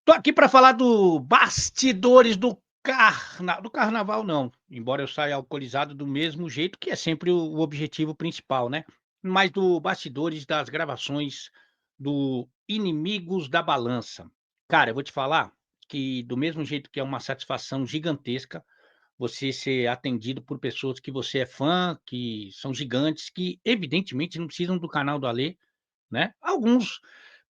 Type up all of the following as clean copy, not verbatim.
Tô aqui para falar do bastidores do carnaval não, embora eu saia alcoolizado do mesmo jeito, que é sempre o objetivo principal, né, mas do bastidores das gravações do Inimigos da Balança. Cara, eu vou te falar que do mesmo jeito que é uma satisfação gigantesca você ser atendido por pessoas que você é fã, que são gigantes, que evidentemente não precisam do canal do Alê, né. Alguns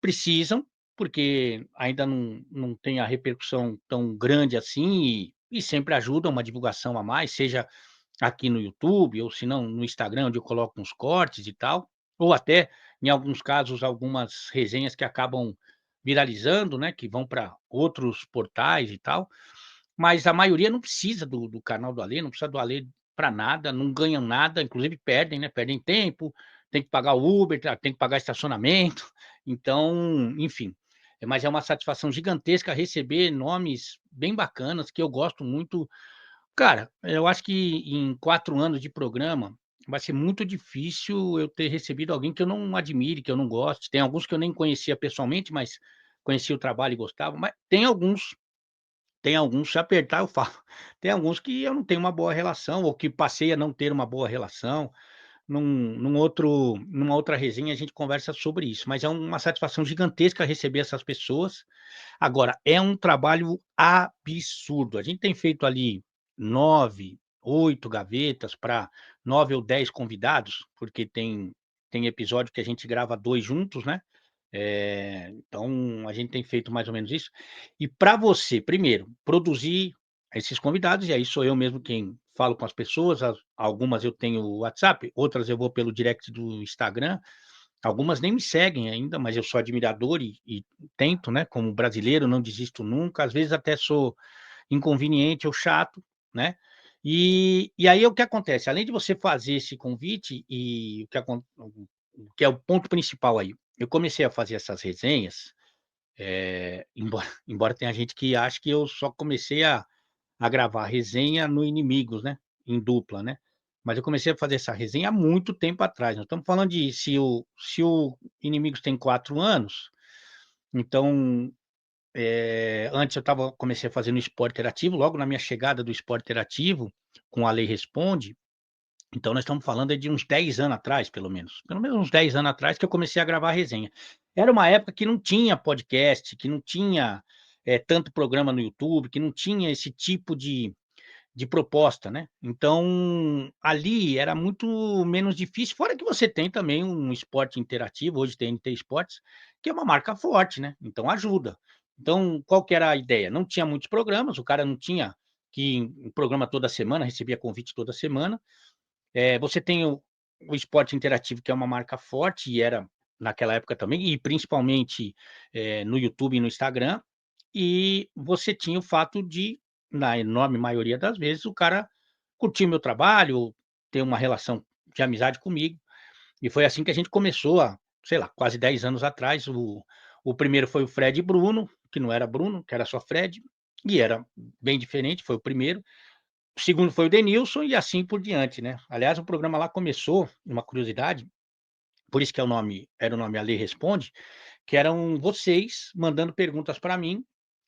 precisam, porque ainda não tem a repercussão tão grande assim e sempre ajuda uma divulgação a mais, seja aqui no YouTube ou se não no Instagram, onde eu coloco uns cortes e tal, ou até, em alguns casos, algumas resenhas que acabam viralizando, né, que vão para outros portais e tal, mas a maioria não precisa do canal do Alê, não precisa do Alê para nada, não ganham nada, inclusive perdem, né, perdem tempo, tem que pagar o Uber, tem que pagar estacionamento, então, enfim. Mas é uma satisfação gigantesca receber nomes bem bacanas, que eu gosto muito. Cara, eu acho que em 4 anos de programa, vai ser muito difícil eu ter recebido alguém que eu não admire, que eu não goste. Tem alguns que eu nem conhecia pessoalmente, mas conhecia o trabalho e gostava, mas tem alguns, se apertar eu falo. Tem alguns que eu não tenho uma boa relação, ou que passei a não ter uma boa relação. Numa outra resenha a gente conversa sobre isso, mas é uma satisfação gigantesca receber essas pessoas. Agora, é um trabalho absurdo. A gente tem feito ali 9, 8 gavetas para 9 ou 10 convidados, porque tem episódio que a gente grava 2 juntos, né. Então a gente tem feito mais ou menos isso. E para você, primeiro, produzir esses convidados, e aí sou eu mesmo quem falo com as pessoas, algumas eu tenho o WhatsApp, outras eu vou pelo direct do Instagram, algumas nem me seguem ainda, mas eu sou admirador e tento, né, como brasileiro, não desisto nunca, às vezes até sou inconveniente ou chato, né. E aí o que acontece, além de você fazer esse convite e o que é o ponto principal aí, eu comecei a fazer essas resenhas, embora tenha gente que ache que eu só comecei a gravar resenha no Inimigos, né, em dupla, né. Mas eu comecei a fazer essa resenha há muito tempo atrás, nós estamos falando de se o Inimigos tem 4 anos, então, antes eu comecei a fazer no Esporte Interativo, logo na minha chegada do Esporte Interativo, com a Lei Responde, então nós estamos falando aí de uns 10 anos atrás, pelo menos uns 10 anos atrás que eu comecei a gravar resenha. Era uma época que não tinha podcast, que não tinha, tanto programa no YouTube, que não tinha esse tipo de proposta, né. Então, ali era muito menos difícil, fora que você tem também um esporte interativo, hoje tem NT Esportes, que é uma marca forte, né, então ajuda. Então, qual que era a ideia? Não tinha muitos programas, o cara não tinha que um programa toda semana, recebia convite toda semana. Você tem o esporte interativo, que é uma marca forte e era naquela época também, e principalmente, no YouTube e no Instagram, e você tinha o fato de, na enorme maioria das vezes, o cara curtir meu trabalho, ter uma relação de amizade comigo, e foi assim que a gente começou sei lá, quase 10 anos atrás. O primeiro foi o Fred e Bruno, que não era Bruno, que era só Fred, e era bem diferente, foi o primeiro. O segundo foi o Denilson e assim por diante, né. Aliás, o programa lá começou, uma curiosidade, por isso que era o nome A Lei Responde, que eram vocês mandando perguntas para mim,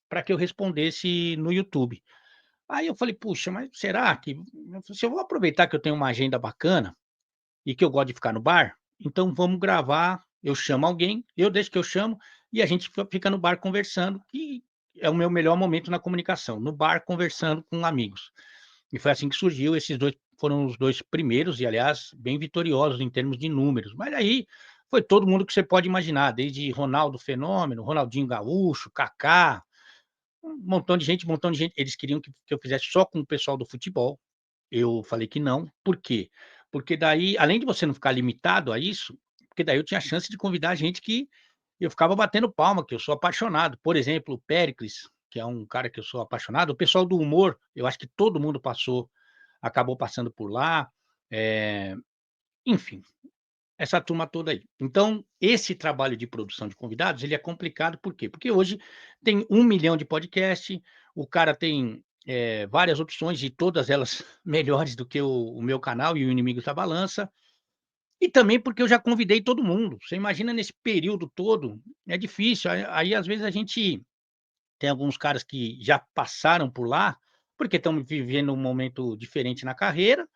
para que eu respondesse no YouTube. Aí eu falei: "Puxa, mas será que", eu falei assim: "Eu vou aproveitar que eu tenho uma agenda bacana e que eu gosto de ficar no bar, então vamos gravar, eu chamo alguém, eu deixo que eu chamo, e a gente fica no bar conversando", que é o meu melhor momento na comunicação, no bar conversando com amigos. E foi assim que surgiu, esses 2 foram os 2 primeiros e aliás, bem vitoriosos em termos de números, mas aí foi todo mundo que você pode imaginar, desde Ronaldo Fenômeno, Ronaldinho Gaúcho, Kaká, um montão de gente, um montão de gente. Eles queriam que eu fizesse só com o pessoal do futebol, eu falei que não, por quê? Porque daí, além de você não ficar limitado a isso, porque daí eu tinha a chance de convidar gente que eu ficava batendo palma, que eu sou apaixonado. Por exemplo, o Péricles, que é um cara que eu sou apaixonado. O pessoal do humor, eu acho que todo mundo acabou passando por lá, eh, enfim, essa turma toda aí. Então, esse trabalho de produção de convidados, ele é complicado, por quê? Porque hoje tem 1 milhão de podcast, o cara tem, várias opções e todas elas melhores do que o meu canal e o Inimigos da Balança, e também porque eu já convidei todo mundo. Você imagina nesse período todo, é difícil, aí às vezes a gente Tem alguns caras que já passaram por lá, porque estão vivendo um momento diferente na carreira,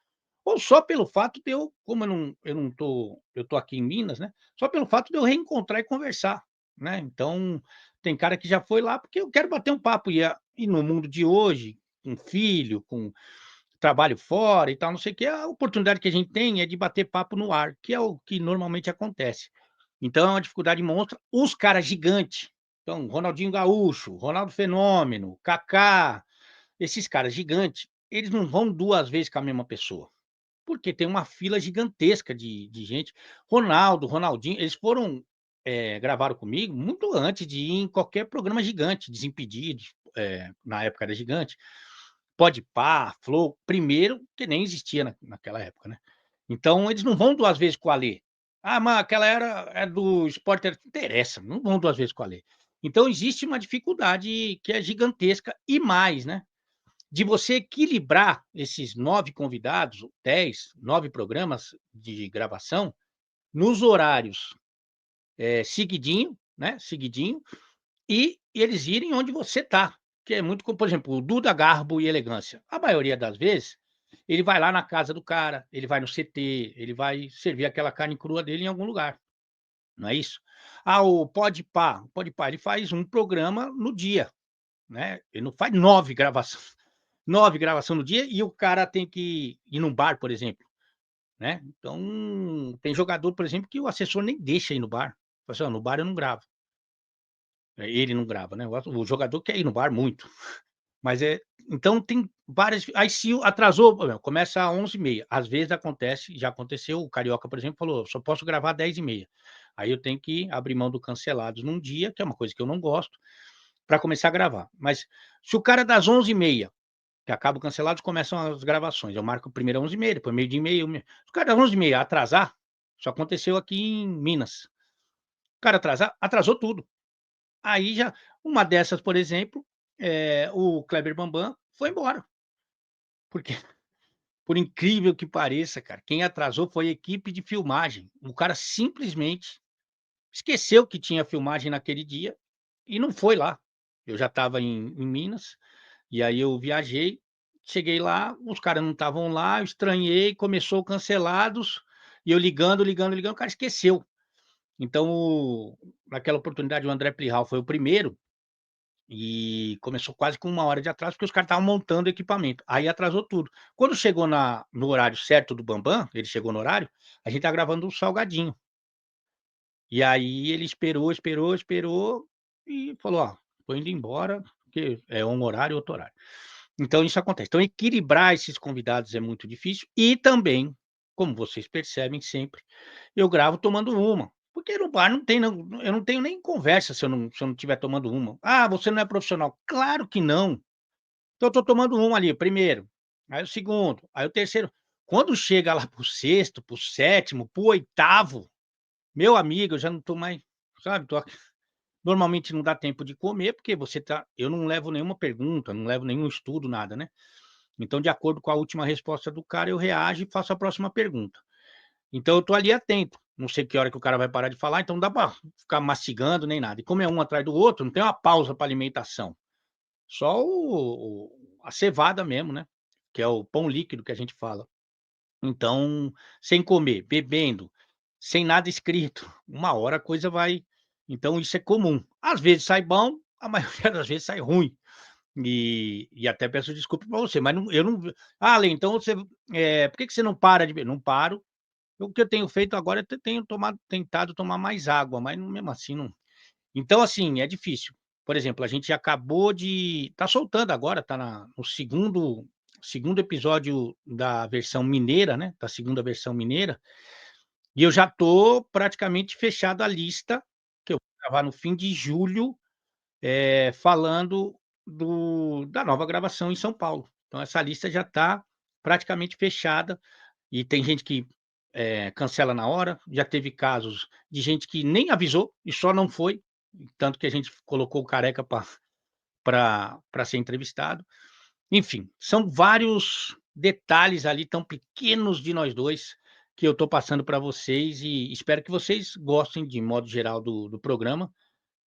ou só pelo fato de eu como eu não tô aqui em Minas, né, só pelo fato de eu reencontrar e conversar, né. Então, tem cara que já foi lá porque eu quero bater um papo e no mundo de hoje, com filho, com trabalho fora e tal, não sei o quê, a oportunidade que a gente tem é de bater papo no ar, que é o que normalmente acontece. Então é uma dificuldade monstra. Os caras gigante, então Ronaldinho Gaúcho, Ronaldo Fenômeno, Kaká, esses caras gigante, eles não vão 2 vezes com a mesma pessoa, porque tem uma fila gigantesca de gente. Ronaldo, Ronaldinho, eles foram, gravaram comigo muito antes de ir em qualquer programa gigante, Desimpedidos, na época era gigante. Podpah, Flow, primeiro que nem existia naquela época, né. Então eles não vão 2 vezes com o Alê. "Ah, mas aquela era é do Sport não interessa, não vão 2 vezes com o Alê". Então existe uma dificuldade que é gigantesca e mais, né, de você equilibrar esses 9 convidados, 10, 9 programas de gravação, nos horários, seguidinho, né, seguidinho, e eles irem onde você tá, que é muito por exemplo, o Duda Garbo e Elegância, a maioria das vezes, ele vai lá na casa do cara, ele vai no CT, ele vai servir aquela carne crua dele em algum lugar, não é isso? Ah, o Podpah, ele faz um programa no dia, né, ele não faz 9 gravação 9 gravação no dia e o cara tem que ir num bar, por exemplo, né, então tem jogador, por exemplo, que o assessor nem deixa ir no bar, fala assim: "Ó, no bar eu não gravo". Ele não grava, né, o jogador quer ir no bar muito. Mas então tem várias aí se atrasou, por exemplo, começa às 11h30, às vezes acontece, já aconteceu, o Carioca, por exemplo, falou: "Só posso gravar 10h30". Aí eu tenho que abrir mão do cancelados num dia, que é uma coisa que eu não gosto, para começar a gravar. Mas se o cara das 11h30, que acaba o cancelados, começam as gravações, eu marco primeiro 11h30, depois meio-dia e meia, se o cara das 11h30 atrasar, isso aconteceu aqui em Minas, o cara atrasar, atrasou tudo. Aí já uma dessas, por exemplo, o Kleber Bambam foi embora, porque por incrível que pareça, cara, quem atrasou foi a equipe de filmagem. O cara simplesmente esqueceu que tinha filmagem naquele dia e não foi lá. Eu já estava em Minas, e aí eu viajei, cheguei lá, os caras não estavam lá, eu estranhei, começou o cancelados, e eu ligando, ligando, ligando, o cara esqueceu. Então naquela oportunidade o André Plihal foi o primeiro. E começou quase com 1 hora de atraso, porque os caras estavam montando o equipamento, aí atrasou tudo. Quando chegou no horário certo do Bambam, ele chegou no horário, a gente estava gravando o Salgadinho. E aí ele esperou, esperou, esperou e falou: "Ó, tô indo embora, porque é um horário e outro horário". Então isso acontece. Então equilibrar esses convidados é muito difícil e também, como vocês percebem sempre, eu gravo tomando uma, porque no bar não eu não tenho nem conversa se eu não estiver tomando uma. "Ah, você não é profissional". Claro que não. Então eu tô tomando uma ali, primeiro, aí o segundo, aí o terceiro. Quando chega lá para o sexto, para o sétimo, para o oitavo, meu amigo, eu já não tô mais, sabe, tô normalmente não dá tempo de comer, porque você tá eu não levo nenhuma pergunta, não levo nenhum estudo, nada, né. Então, de acordo com a última resposta do cara, eu reajo e faço a próxima pergunta. Então eu tô ali atento, não sei que hora que o cara vai parar de falar, então não dá pra ficar mastigando nem nada. E como é um atrás do outro, não tem uma pausa para alimentação, só a cevada mesmo, né, que é o pão líquido que a gente fala. Então, sem comer, bebendo, sem nada escrito, uma hora a coisa vai, então isso é comum. Às vezes sai bom, a maioria das vezes sai ruim. E até peço desculpa pra você, mas não eu não "Ah, Ale, então você, por que que você não para de beber?". Não paro. O que eu tenho feito agora é tenho tentado tomar mais água, mas mesmo assim não, então assim, é difícil. Por exemplo, a gente acabou de tá soltando agora, tá no segundo episódio da versão mineira, né, da segunda versão mineira, e eu já tô praticamente fechado a lista, que eu vou gravar no fim de julho, falando da nova gravação em São Paulo. Então essa lista já tá praticamente fechada, e tem gente que, cancela na hora, já teve casos de gente que nem avisou e só não foi, tanto que a gente colocou o Careca pra ser entrevistado. Enfim, são vários detalhes ali tão pequenos de nós 2 que eu tô passando para vocês e espero que vocês gostem de modo geral do programa,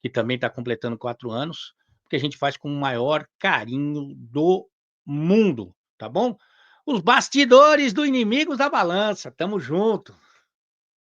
que também está completando 4 anos, que a gente faz com o maior carinho do mundo, tá bom? Os bastidores do Inimigos da Balança, tamo junto.